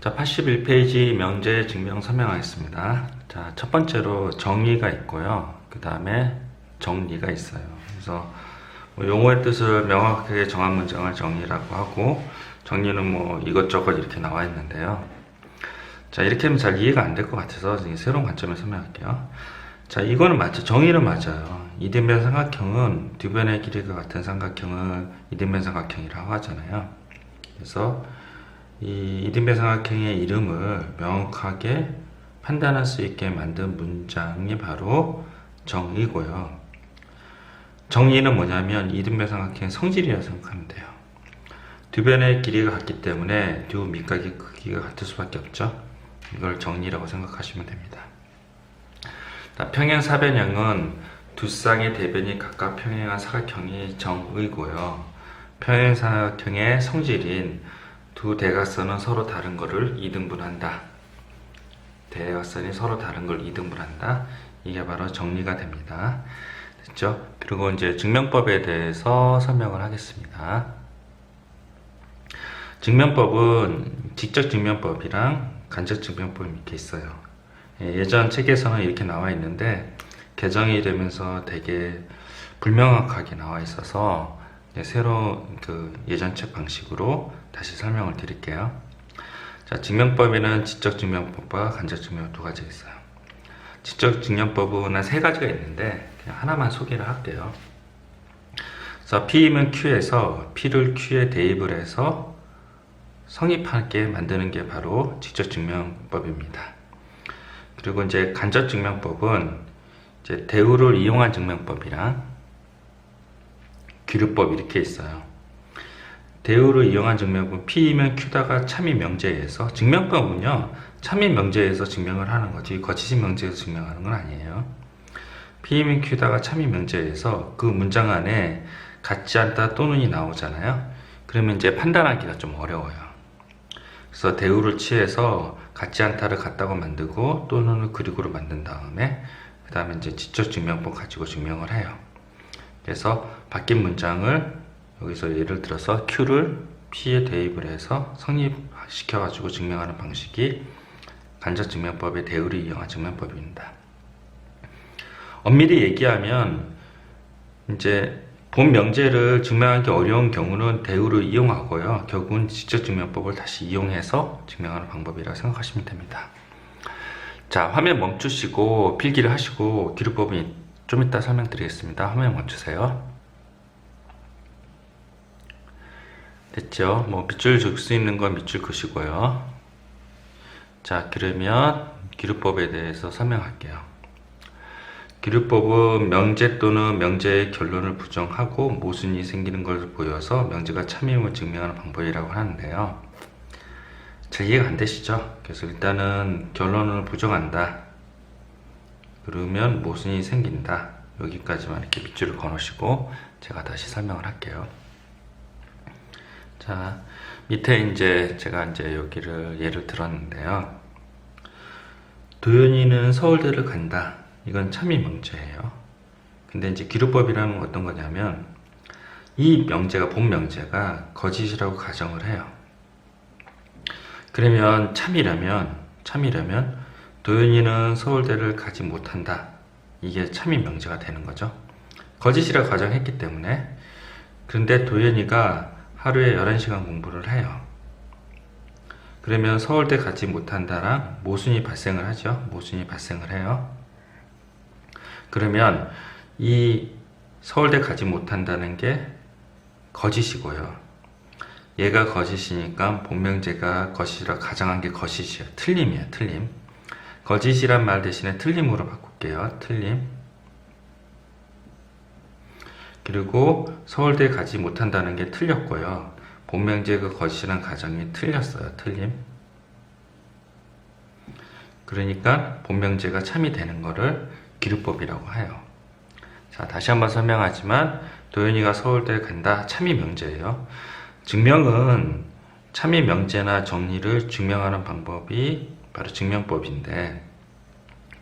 자, 81페이지 명제 증명 설명하겠습니다. 자, 첫 번째로 정의가 있고요. 그 다음에 정리가 있어요. 그래서 뭐 용어의 뜻을 명확하게 정한 문장을 정의라고 하고, 정리는 뭐 이것저것 이렇게 나와 있는데요. 자, 이렇게 하면 잘 이해가 안 될 것 같아서 새로운 관점에서 설명할게요. 자, 이거는 맞죠. 정의는 맞아요. 이등변 삼각형은 두 변의 길이가 같은 삼각형을 이등변 삼각형이라고 하잖아요. 그래서 이 이등변 삼각형의 이름을 명확하게 판단할 수 있게 만든 문장이 바로 정의고요. 정의는 뭐냐면 이등변 삼각형의 성질이라고 생각하면 돼요. 두 변의 길이가 같기 때문에 두 밑각의 크기가 같을 수밖에 없죠. 이걸 정의라고 생각하시면 됩니다. 평행사변형은 두 쌍의 대변이 각각 평행한 사각형이 정의고요. 평행사각형의 성질인 두 대각선은 서로 다른 것을 이등분한다. 대각선이 서로 다른 걸 이등분한다. 이게 바로 정리가 됩니다. 됐죠? 그리고 이제 증명법에 대해서 설명을 하겠습니다. 증명법은 직접 증명법이랑 간접 증명법이 이렇게 있어요. 예전 책에서는 이렇게 나와 있는데 개정이 되면서 되게 불명확하게 나와 있어서 새로운 예전 책 방식으로 다시 설명을 드릴게요. 자, 증명법에는 지적 증명법과 간접 증명법 두 가지가 있어요. 지적 증명법은 한 세 가지가 있는데 그냥 하나만 소개를 할게요. 그래서 P이면 Q에서 P를 Q에 대입을 해서 성립하게 만드는 게 바로 지적 증명법입니다. 그리고 이제 간접 증명법은 이제 대우를 이용한 증명법이랑 기류법 이렇게 있어요. 대우를 이용한 증명법은 P이면 Q다가 참이 명제에서, 증명법은요 참이 명제에서 증명을 하는 거지 거치식 명제에서 증명하는 건 아니에요. P이면 Q다가 참이 명제에서 그 문장 안에 같지 않다 또는이 나오잖아요. 그러면 이제 판단하기가 좀 어려워요. 그래서 대우를 취해서 같지 않다를 같다고 만들고 또는을 그리고로 만든 다음에 그 다음에 이제 지적 증명법 가지고 증명을 해요. 그래서 바뀐 문장을 여기서 예를 들어서 Q를 P에 대입을 해서 성립시켜 가지고 증명하는 방식이 간접 증명법의 대우를 이용한 증명법입니다. 엄밀히 얘기하면 이제 본 명제를 증명하기 어려운 경우는 대우를 이용하고요. 결국은 지적 증명법을 다시 이용해서 증명하는 방법이라고 생각하시면 됩니다. 자, 화면 멈추시고 필기를 하시고 기류법은 좀 이따 설명드리겠습니다. 화면 멈추세요. 됐죠? 뭐 밑줄 줄 수 있는 건 밑줄 그시고요. 자, 그러면 기류법에 대해서 설명할게요. 기류법은 명제 또는 명제의 결론을 부정하고 모순이 생기는 것을 보여서 명제가 참임을 증명하는 방법이라고 하는데요. 잘 이해가 안 되시죠? 그래서 일단은 결론을 부정한다. 그러면 모순이 생긴다. 여기까지만 이렇게 밑줄을 그어놓으시고 제가 다시 설명을 할게요. 자, 밑에 이제 제가 이제 여기를 예를 들었는데요. 도연이는 서울대를 간다. 이건 참이 명제예요. 근데 이제 기류법이라는 건 어떤 거냐면 이 명제가 본 명제가 거짓이라고 가정을 해요. 그러면 참이라면 도연이는 서울대를 가지 못한다. 이게 참인 명제가 되는 거죠. 거짓이라고 가정했기 때문에. 그런데 도연이가 하루에 11시간 공부를 해요. 그러면 서울대 가지 못한다랑 모순이 발생을 하죠. 모순이 발생을 해요. 그러면 이 서울대 가지 못한다는 게 거짓이고요. 얘가 거짓이니까 본명제가 거짓이라고 가정한 게 거짓이에요. 틀림이에요. 틀림. 거짓이란 말 대신에 틀림으로 바꿀게요. 틀림. 그리고 서울대 가지 못한다는 게 틀렸고요. 본명제가 거짓이란 가정이 틀렸어요. 틀림. 그러니까 본명제가 참이 되는 거를 기류법이라고 해요. 자, 다시 한번 설명하지만 도연이가 서울대 간다. 참이 명제예요. 증명은 참이 명제나 정리를 증명하는 방법이 바로 증명법인데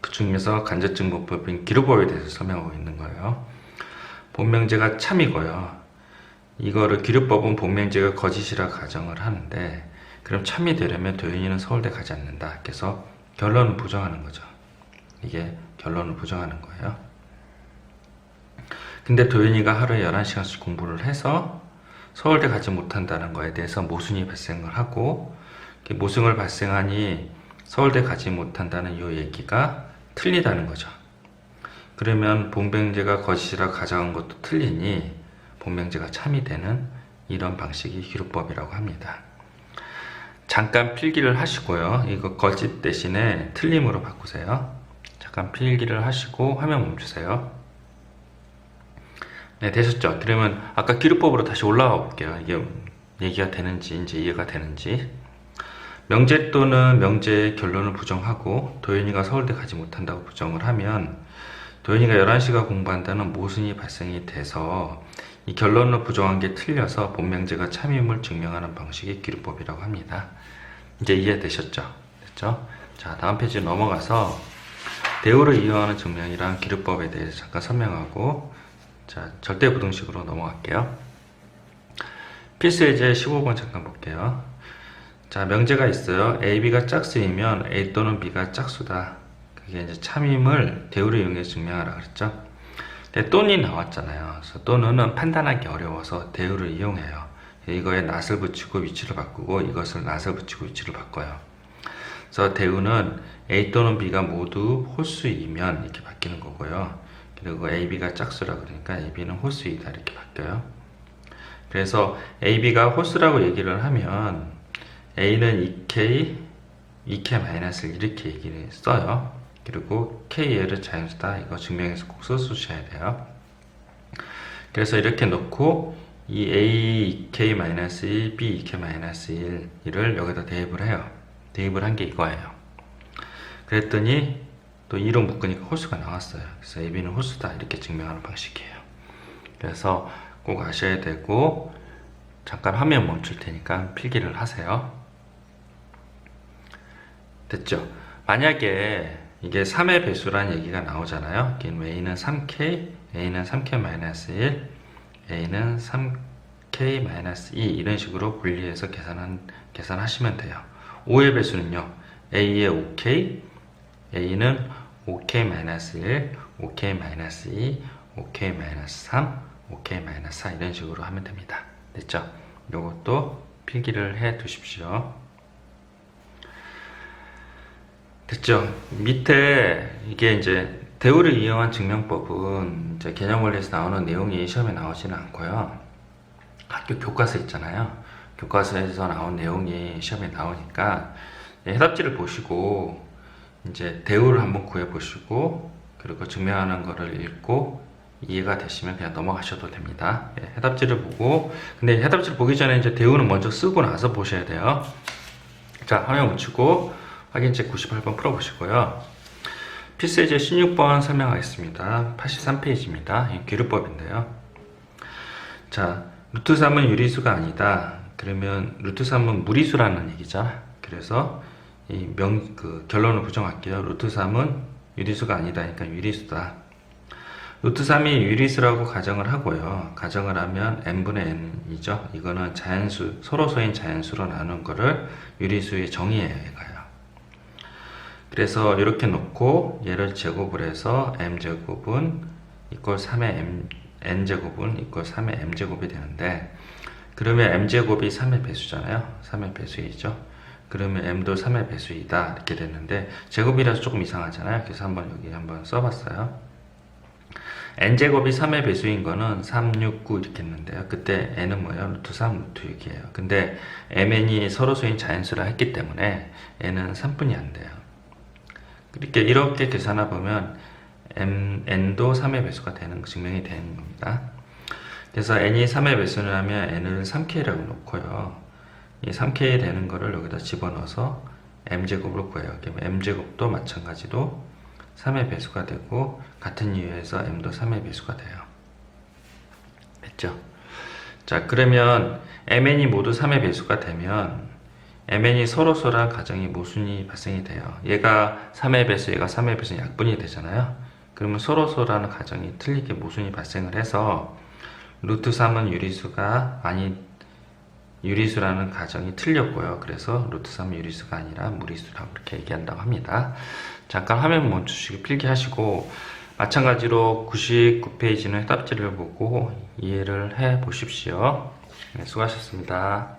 그 중에서 간접 증명법인 기류법에 대해서 설명하고 있는 거예요. 본명제가 참이고요. 이거를 기류법은 본명제가 거짓이라 가정을 하는데 그럼 참이 되려면 도윤이는 서울대 가지 않는다. 그래서 결론을 부정하는 거죠. 이게 결론을 부정하는 거예요. 근데 도윤이가 하루에 11시간씩 공부를 해서 서울대 가지 못한다는 거에 대해서 모순이 발생을 하고, 모순을 발생하니 서울대 가지 못한다는 이 얘기가 틀리다는 거죠. 그러면 본명제가 거짓이라고 가정한 것도 틀리니 본명제가 참이 되는 이런 방식이 기루법이라고 합니다. 잠깐 필기를 하시고요. 이거 거짓 대신에 틀림으로 바꾸세요. 잠깐 필기를 하시고 화면 멈추세요. 네, 되셨죠? 그러면 아까 기루법으로 다시 올라가 볼게요. 이게 얘기가 되는지, 이제 이해가 되는지. 명제 또는 명제의 결론을 부정하고 도윤이가 서울대 가지 못한다고 부정을 하면 도윤이가 11시간 공부한다는 모순이 발생이 돼서 이 결론을 부정한 게 틀려서 본명제가 참임을 증명하는 방식이 기루법이라고 합니다. 이제 이해되셨죠? 됐죠? 자, 다음 페이지 넘어가서 대우를 이용하는 증명이랑 기루법에 대해서 잠깐 설명하고, 자, 절대부등식으로 넘어갈게요. 필수 예제 15번 잠깐 볼게요. 자, 명제가 있어요. A, B가 짝수이면 A 또는 B가 짝수다. 그게 이제 참임을 대우를 이용해서 증명하라 그랬죠. 근데 또는 나왔잖아요. 그래서 또는은 판단하기 어려워서 대우를 이용해요. 이거에 낫을 붙이고 위치를 바꾸고, 이것을 낫을 붙이고 위치를 바꿔요. 그래서 대우는 A 또는 B가 모두 홀수이면 이렇게 바뀌는 거고요. 그리고 A, B가 짝수라 그러니까 A, B는 홀수이다 이렇게 바뀌어요. 그래서 A, B가 홀수라고 얘기를 하면 A는 2K, 2K-1을 이렇게 얘기를 써요. 그리고 KL은 자연수다. 이거 증명해서 꼭 써주셔야 돼요. 그래서 이렇게 놓고 이 A, 2K-1, B, 2K-1을 여기다 대입을 해요. 대입을 한 게 이거예요. 그랬더니 또 2로 묶으니까 홀수가 나왔어요. 그래서 AB는 홀수다 이렇게 증명하는 방식이에요. 그래서 꼭 아셔야 되고, 잠깐 화면 멈출 테니까 필기를 하세요. 됐죠? 만약에 이게 3의 배수란 얘기가 나오잖아요. A는 3K, A는 3K-1, A는 3K-2 이런 식으로 분리해서 계산하시면 돼요. 5의 배수는요. A의 5K, A는 5K-1, 5K-2, 5K-3, 5K-4 이런 식으로 하면 됩니다. 됐죠? 요것도 필기를 해 두십시오. 됐죠? 밑에 이게 이제 대우를 이용한 증명법은 이제 개념 원리에서 나오는 내용이 시험에 나오지는 않고요. 학교 교과서 있잖아요. 교과서에서 나온 내용이 시험에 나오니까 해답지를 보시고 이제 대우를 한번 구해 보시고, 그리고 증명하는 거를 읽고 이해가 되시면 그냥 넘어가셔도 됩니다. 예, 해답지를 보고, 근데 해답지를 보기 전에 이제 대우는 먼저 쓰고 나서 보셔야 돼요. 자, 화면 묻히고 확인책 98번 풀어보시고요. 필수 예제 16번 설명하겠습니다. 83페이지입니다. 기루법인데요. 자, 루트 3은 유리수가 아니다. 그러면 루트 3은 무리수라는 얘기죠. 그래서 이 결론을 부정할게요. 루트 3은 유리수가 아니다. 그러니까 유리수다. 루트 3이 유리수라고 가정을 하고요. 가정을 하면 n분의 n이죠. 이거는 자연수, 서로소인 자연수로 나눈 거를 유리수의 정의예요. 얘가요. 그래서 이렇게 놓고 얘를 제곱을 해서 m제곱은 이꼴 3의 n제곱은 이꼴 3의 m제곱이 되는데, 그러면 m제곱이 3의 배수잖아요. 3의 배수이죠. 그러면 m도 3의 배수이다 이렇게 됐는데, 제곱이라서 조금 이상하잖아요. 그래서 여기 한번 써봤어요. n제곱이 3의 배수인 거는 3, 6, 9 이렇게 했는데요. 그때 n은 뭐예요? 루트 3, 루트 6이에요. 근데 mn이 서로소인 자연수라 했기 때문에 n은 3분이 안 돼요. 이렇게 계산해 보면 n도 3의 배수가 되는, 증명이 되는 겁니다. 그래서 n이 3의 배수라면 n을 3k라고 놓고요. 이 3k 되는 거를 여기다 집어넣어서 m제곱을 구해요. 그러면 m제곱도 마찬가지로 3의 배수가 되고, 같은 이유에서 m도 3의 배수가 돼요. 됐죠? 자, 그러면 mn이 모두 3의 배수가 되면 mn이 서로소란 가정이 모순이 발생이 돼요. 얘가 3의 배수, 얘가 3의 배수 약분이 되잖아요. 그러면 서로소라는 가정이 틀리게 모순이 발생을 해서 루트 3은 유리수가 유리수라는 가정이 틀렸고요. 그래서 루트 3은 유리수가 아니라 무리수라고 이렇게 얘기한다고 합니다. 잠깐 화면 멈추시고 필기하시고 마찬가지로 99페이지는 해답지를 보고 이해를 해 보십시오. 네, 수고하셨습니다.